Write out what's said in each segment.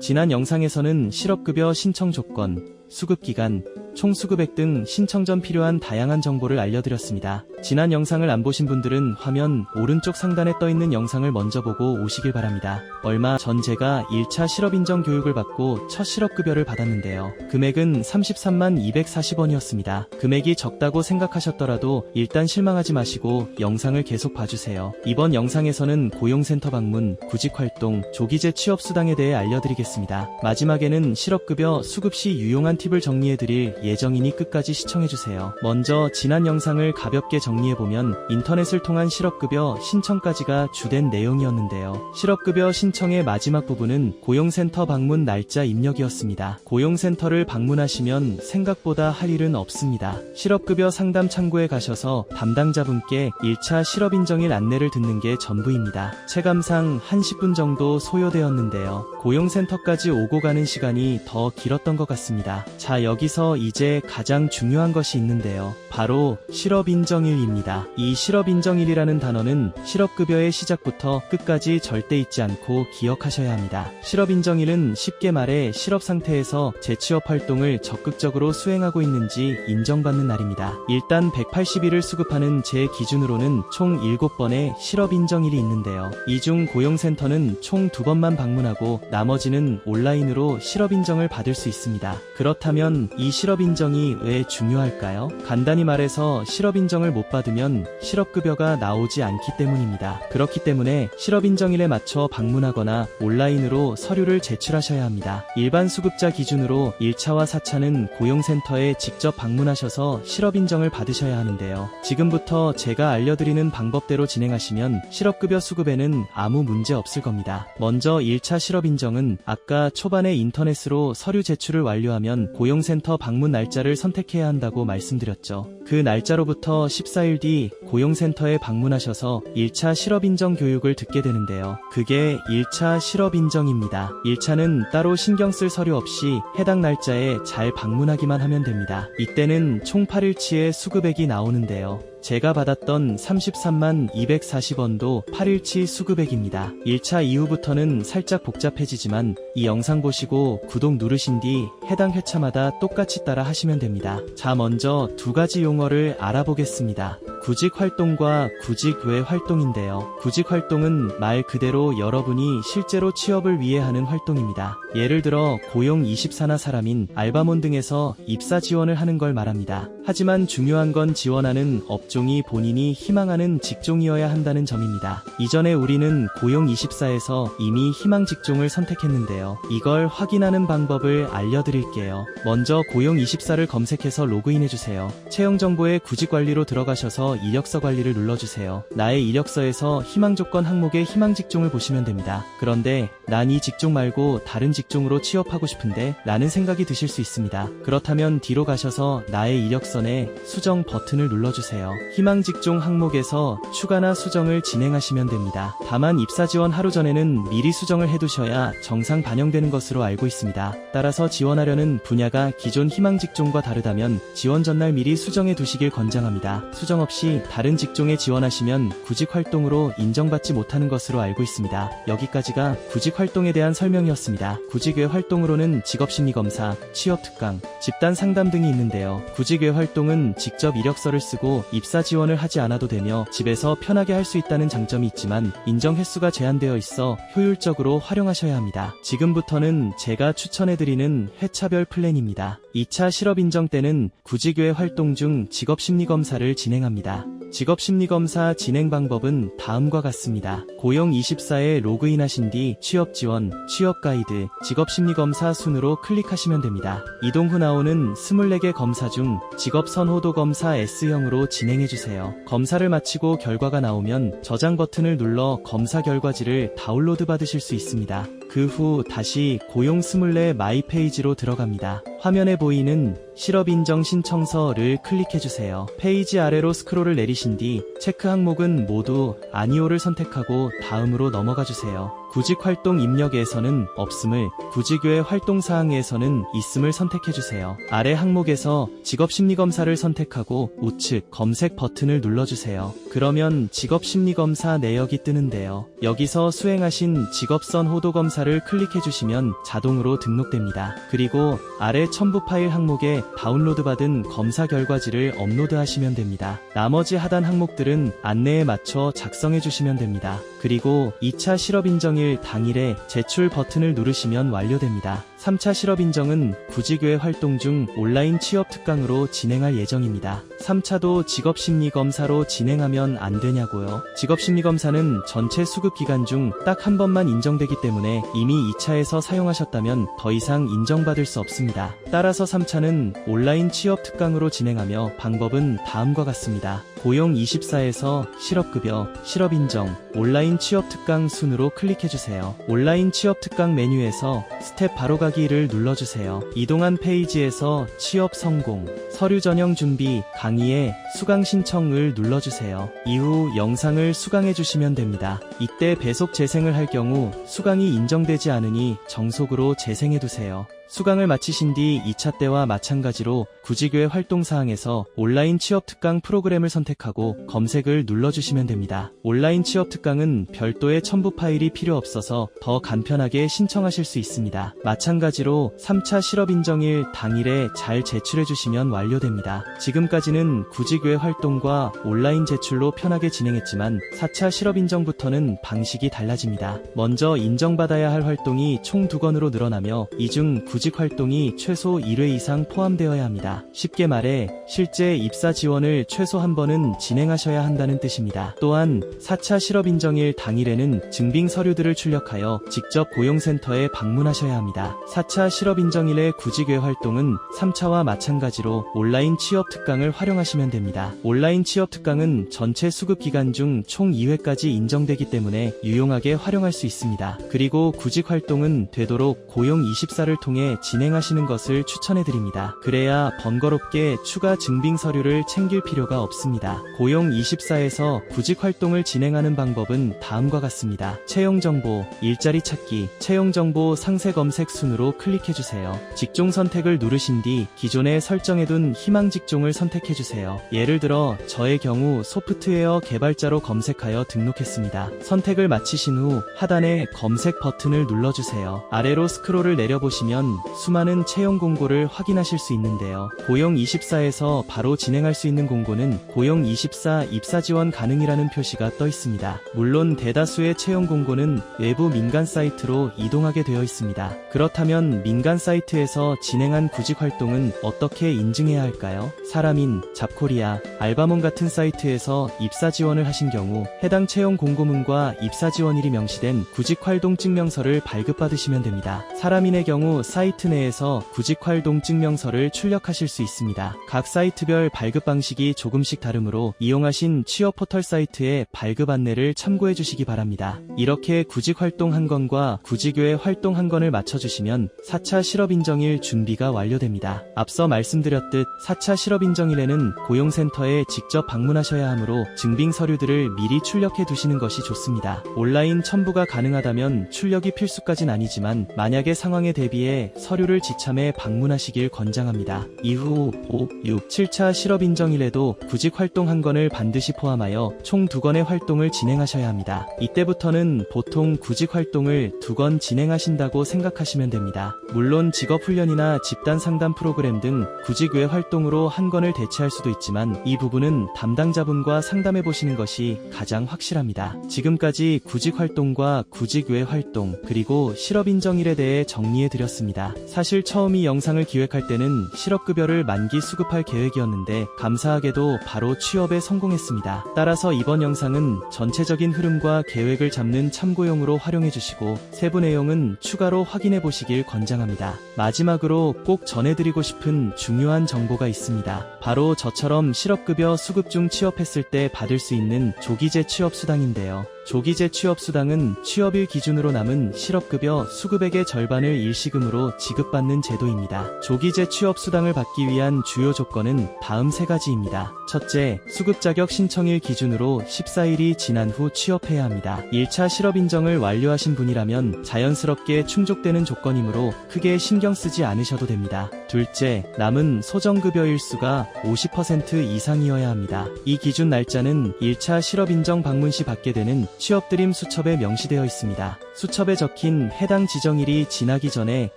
지난 영상에서는 실업급여 신청 조건, 수급기간, 총수급액 등 신청 전 필요한 다양한 정보를 알려드렸습니다. 지난 영상을 안 보신 분들은 화면 오른쪽 상단에 떠있는 영상을 먼저 보고 오시길 바랍니다. 얼마 전 제가 1차 실업인정 교육을 받고 첫 실업급여를 받았는데요. 금액은 33만 240원이었습니다. 금액이 적다고 생각하셨더라도 일단 실망하지 마시고 영상을 계속 봐주세요. 이번 영상에서는 고용센터 방문, 구직활동, 조기재 취업수당에 대해 알려드리겠습니다. 마지막에는 실업급여 수급 시 유용한 팁을 정리해드릴 예정이니 끝까지 시청해주세요. 먼저 지난 영상을 가볍게 정리해보면 인터넷을 통한 실업급여 신청까지가 주된 내용이었는데요. 실업급여 신청의 마지막 부분은 고용센터 방문 날짜 입력이었습니다. 고용센터를 방문하시면 생각보다 할 일은 없습니다. 실업급여 상담 창구에 가셔서 담당자분께 1차 실업인정일 안내를 듣는 게 전부입니다. 체감상 한 10분 정도 소요되었는데요. 고용센터까지 오고 가는 시간이 더 길었던 것 같습니다. 자, 여기서 이제 가장 중요한 것이 있는데요. 바로 실업인정일입니다. 이 실업인정일이라는 단어는 실업급여의 시작부터 끝까지 절대 잊지 않고 기억하셔야 합니다. 실업인정일은 쉽게 말해 실업상태에서 재취업 활동을 적극적으로 수행하고 있는지 인정받는 날입니다. 일단 180일을 수급하는 제 기준으로는 총 7번의 실업인정일이 있는데요. 이 중 고용센터는 총 2번만 방문하고 나머지는 온라인으로 실업인정을 받을 수 있습니다. 그렇다면 이 실업인정이 왜 중요할까요? 간단히 말해서 실업인정을 못 받으면 실업급여가 나오지 않기 때문입니다. 그렇기 때문에 실업인정일에 맞춰 방문하거나 온라인으로 서류를 제출하셔야 합니다. 일반 수급자 기준으로 1차와 4차는 고용센터에 직접 방문하셔서 실업인정을 받으셔야 하는데요. 지금부터 제가 알려드리는 방법대로 진행하시면 실업급여 수급에는 아무 문제 없을 겁니다. 먼저 1차 실업인정은 아까 초반에 인터넷으로 서류 제출을 완료하면 고용센터 방문 날짜를 선택해야 한다고 말씀드렸죠. 그 날짜로부터 14일 뒤 고용센터에 방문하셔서 1차 실업인정 교육을 듣게 되는데요. 그게 1차 실업인정입니다. 1차는 따로 신경 쓸 서류 없이 해당 날짜에 잘 방문하기만 하면 됩니다. 이때는 총 8일치의 수급액이 나오는데요. 제가 받았던 33만 240원도 8일치 수급액입니다. 1차 이후부터는 살짝 복잡해지지만 이 영상 보시고 구독 누르신 뒤 해당 회차마다 똑같이 따라 하시면 됩니다. 자, 먼저 두 가지 용어를 알아보겠습니다. 구직활동과 구직외 활동인데요. 구직활동은 말 그대로 여러분이 실제로 취업을 위해 하는 활동입니다. 예를 들어 고용24나 사람인 알바몬 등에서 입사 지원을 하는 걸 말합니다. 하지만 중요한 건 지원하는 업종이 본인이 희망하는 직종이어야 한다는 점입니다. 이전에 우리는 고용24에서 이미 희망 직종을 선택했는데요. 이걸 확인하는 방법을 알려드릴게요. 먼저 고용24를 검색해서 로그인해주세요. 채용정보에 구직관리로 들어가셔서 이력서 관리를 눌러주세요. 나의 이력서에서 희망조건 항목에 희망직종을 보시면 됩니다. 그런데 난 이 직종 말고 다른 직종으로 취업하고 싶은데 라는 생각이 드실 수 있습니다. 그렇다면 뒤로 가셔서 나의 이력서 내 수정 버튼을 눌러주세요. 희망직종 항목에서 추가나 수정을 진행하시면 됩니다. 다만 입사 지원 하루 전에는 미리 수정을 해두셔야 정상 반영되는 것으로 알고 있습니다. 따라서 지원하려는 분야가 기존 희망직종과 다르다면 지원 전날 미리 수정해 두시길 권장합니다. 수정 없이 다른 직종에 지원하시면 구직활동으로 인정받지 못하는 것으로 알고 있습니다. 여기까지가 구직활동에 대한 설명이었습니다. 구직외 활동으로는 직업심리검사, 취업특강, 집단상담 등이 있는데요. 구직외 활동은 직접 이력서를 쓰고 입사 지원을 하지 않아도 되며 집에서 편하게 할 수 있다는 장점이 있지만 인정 횟수가 제한되어 있어 효율적으로 활용하셔야 합니다. 지금부터는 제가 추천해드리는 회차별 플랜입니다. 2차 실업인정 때는 구직외 활동 중 직업심리검사를 진행합니다. 직업심리검사 진행 방법은 다음과 같습니다. 고용24에 로그인하신 뒤 취업지원, 취업가이드, 직업심리검사 순으로 클릭하시면 됩니다. 이동 후 나오는 24개 검사 중 직업선호도 검사 S형으로 진행해주세요. 검사를 마치고 결과가 나오면 저장 버튼을 눌러 검사 결과지를 다운로드 받으실 수 있습니다. 그 후 다시 고용24 마이 페이지로 들어갑니다. 화면에 보이는 실업인정 신청서를 클릭해주세요. 페이지 아래로 스크롤을 내리신 뒤 체크 항목은 모두 아니오를 선택하고 다음으로 넘어가주세요. 구직활동 입력에서는 없음을, 구직외 활동사항에서는 있음을 선택해주세요. 아래 항목에서 직업심리검사를 선택하고 우측 검색 버튼을 눌러주세요. 그러면 직업심리검사 내역이 뜨는데요. 여기서 수행하신 직업선 호도검사를 클릭해주시면 자동으로 등록됩니다. 그리고 아래 첨부 파일 항목에 다운로드받은 검사 결과지를 업로드하시면 됩니다. 나머지 하단 항목들은 안내에 맞춰 작성해주시면 됩니다. 그리고 2차 실업인정일 당일에 제출 버튼을 누르시면 완료됩니다. 3차 실업인정은 구직외 활동 중 온라인 취업 특강으로 진행할 예정입니다. 3차도 직업심리검사로 진행하면 안 되냐고요? 직업심리검사는 전체 수급기간 중 딱 한 번만 인정되기 때문에 이미 2차에서 사용하셨다면 더 이상 인정받을 수 없습니다. 따라서 3차는 온라인 취업 특강으로 진행하며 방법은 다음과 같습니다. 고용24에서 실업급여, 실업인정, 온라인 취업 특강 순으로 클릭해주세요. 온라인 취업 특강 메뉴에서 스텝 바로가기를 눌러주세요. 이동한 페이지에서 취업 성공, 서류 전형 준비, 강의에 수강 신청을 눌러주세요. 이후 영상을 수강해주시면 됩니다. 이때 배속 재생을 할 경우 수강이 인정되지 않으니 정속으로 재생해두세요. 수강을 마치신 뒤 2차 때와 마찬가지로 구직외 활동사항에서 온라인 취업 특강 프로그램을 선택하고 검색을 눌러주시면 됩니다. 온라인 취업 특강은 별도의 첨부 파일이 필요 없어서 더 간편하게 신청하실 수 있습니다. 마찬가지로 3차 실업인정일 당일에 잘 제출해주시면 완료됩니다. 지금까지는 구직외 활동과 온라인 제출로 편하게 진행했지만 4차 실업인정부터는 방식이 달라집니다. 먼저 인정받아야 할 활동이 총 2건으로 늘어나며 이 중 구직 활동이 최소 1회 이상 포함되어야 합니다. 쉽게 말해 실제 입사 지원을 최소 한 번은 진행하셔야 한다는 뜻입니다. 또한 4차 실업인정일 당일에는 증빙 서류들을 출력하여 직접 고용센터에 방문하셔야 합니다. 4차 실업인정일의 구직외 활동은 3차와 마찬가지로 온라인 취업 특강을 활용하시면 됩니다. 온라인 취업 특강은 전체 수급 기간 중 총 2회까지 인정되기 때문에 유용하게 활용할 수 있습니다. 그리고 구직 활동은 되도록 고용24를 통해 진행하시는 것을 추천해드립니다. 그래야 번거롭게 추가 증빙 서류를 챙길 필요가 없습니다. 고용24에서 구직 활동을 진행하는 방법은 다음과 같습니다. 채용정보, 일자리 찾기, 채용정보 상세 검색 순으로 클릭해주세요. 직종 선택을 누르신 뒤 기존에 설정해둔 희망 직종을 선택해주세요. 예를 들어 저의 경우 소프트웨어 개발자로 검색하여 등록했습니다. 선택을 마치신 후 하단에 검색 버튼을 눌러주세요. 아래로 스크롤을 내려보시면 수많은 채용 공고를 확인하실 수 있는데요. 고용24에서 바로 진행할 수 있는 공고는 고용24 입사 지원 가능이라는 표시가 떠 있습니다. 물론 대다수의 채용 공고는 외부 민간 사이트로 이동하게 되어 있습니다. 그렇다면 민간 사이트에서 진행한 구직 활동은 어떻게 인증해야 할까요? 사람인, 잡코리아, 알바몬 같은 사이트에서 입사 지원을 하신 경우 해당 채용 공고문과 입사 지원일이 명시된 구직 활동 증명서를 발급받으시면 됩니다. 사람인의 경우 사이트 내에서 구직 활동 증명서를 출력하실 수 있습니다. 각 사이트별 발급 방식이 조금씩 다르므로 이용하신 취업 포털 사이트의 발급 안내를 참고해 주시기 바랍니다. 이렇게 구직 활동 한 건과 구직 외 활동 한 건을 맞춰주시면 4차 실업인정일 준비가 완료됩니다. 앞서 말씀드렸듯 4차 실업인정일에는 고용센터에 직접 방문하셔야 하므로 증빙 서류들을 미리 출력해 두시는 것이 좋습니다. 온라인 첨부가 가능하다면 출력이 필수까진 아니지만 만약의 상황에 대비해 서류를 지참해 방문하시길 권장합니다. 이후 5, 6, 7차 실업인정일에도 구직 활동 한 건을 반드시 포함하여 총 2건의 활동을 진행하셔야 합니다. 이때부터는 보통 구직 활동을 2건 진행하신다고 생각하시면 됩니다. 물론 직업훈련이나 집단상담 프로그램 등 구직 외 활동으로 한 건을 대체할 수도 있지만 이 부분은 담당자분과 상담해 보시는 것이 가장 확실합니다. 지금까지 구직 활동과 구직 외 활동 그리고 실업인정일에 대해 정리해 드렸습니다. 사실 처음 이 영상을 기획할 때는 실업급여를 만기 수급할 계획이었는데 감사하게도 바로 취업에 성공했습니다. 따라서 이번 영상은 전체적인 흐름과 계획을 잡는 참고용으로 활용해 주시고 세부 내용은 추가로 확인해 보시길 권장합니다. 마지막으로 꼭 전해드리고 싶은 중요한 정보가 있습니다. 바로 저처럼 실업급여 수급 중 취업했을 때 받을 수 있는 조기 재취업 수당인데요. 조기 재취업수당은 취업일 기준으로 남은 실업급여 수급액의 절반을 일시금으로 지급받는 제도입니다. 조기 재취업수당을 받기 위한 주요 조건은 다음 세 가지입니다. 첫째, 수급자격 신청일 기준으로 14일이 지난 후 취업해야 합니다. 1차 실업인정을 완료하신 분이라면 자연스럽게 충족되는 조건이므로 크게 신경 쓰지 않으셔도 됩니다. 둘째, 남은 소정급여 일수가 50% 이상이어야 합니다. 이 기준 날짜는 1차 실업인정 방문 시 받게 되는 취업드림 수첩에 명시되어 있습니다. 수첩에 적힌 해당 지정일이 지나기 전에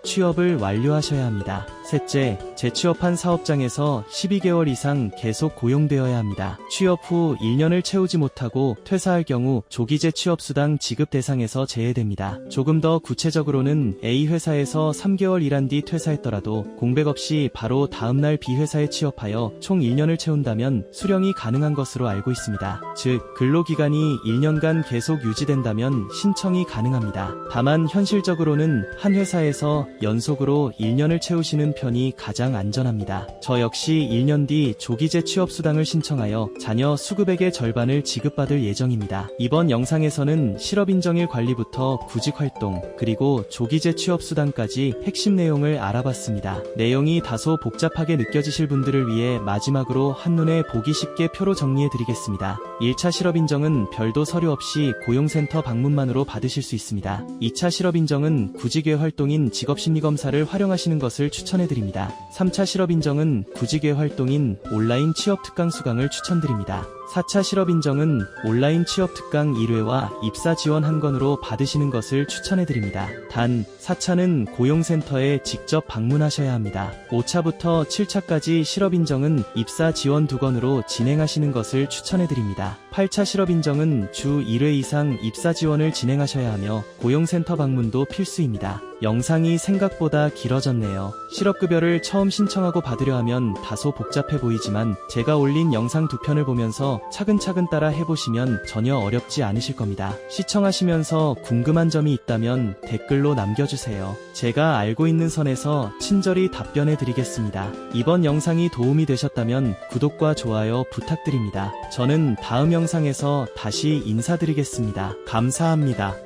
취업을 완료하셔야 합니다. 셋째, 재취업한 사업장에서 12개월 이상 계속 고용되어야 합니다. 취업 후 1년을 채우지 못하고 퇴사할 경우 조기 재취업수당 지급 대상에서 제외됩니다. 조금 더 구체적으로는 A 회사에서 3개월 일한 뒤 퇴사했더라도 공백 없이 바로 다음날 B 회사에 취업하여 총 1년을 채운다면 수령이 가능한 것으로 알고 있습니다. 즉, 근로기간이 1년간 계속 유지된다면 신청이 가능합니다. 다만 현실적으로는 한 회사에서 연속으로 1년을 채우시는 편이 가장 안전합니다. 저 역시 1년 뒤 조기 재취업수당을 신청하여 자녀 수급액의 절반을 지급받을 예정입니다. 이번 영상에서는 실업인정일 관리부터 구직활동, 그리고 조기 재취업수당까지 핵심 내용을 알아봤습니다. 내용이 다소 복잡하게 느껴지실 분들을 위해 마지막으로 한눈에 보기 쉽게 표로 정리해드리겠습니다. 1차 실업인정은 별도 서류 없이 고용센터 방문만으로 받으실 수 있습니다. 2차 실업인정은 구직외 활동인 직업심리검사를 활용하시는 것을 추천해드립니다. 3차 실업인정은 구직외 활동인 온라인 취업특강 수강을 추천드립니다. 4차 실업인정은 온라인 취업특강 1회와 입사 지원 한 건으로 받으시는 것을 추천해드립니다. 단, 4차는 고용센터에 직접 방문하셔야 합니다. 5차부터 7차까지 실업인정은 입사 지원 2건으로 진행하시는 것을 추천해드립니다. 8차 실업인정은 주 1회 이상 입사 지원을 진행하셔야 하며 고용센터 방문도 필수입니다. 영상이 생각보다 길어졌네요. 실업급여를 처음 신청하고 받으려 하면 다소 복잡해 보이지만 제가 올린 영상 2편을 보면서 차근차근 따라 해보시면 전혀 어렵지 않으실 겁니다. 시청하시면서 궁금한 점이 있다면 댓글로 남겨주세요. 제가 알고 있는 선에서 친절히 답변해 드리겠습니다. 이번 영상이 도움이 되셨다면 구독과 좋아요 부탁드립니다. 저는 다음 영상에서 다시 인사드리겠습니다. 감사합니다.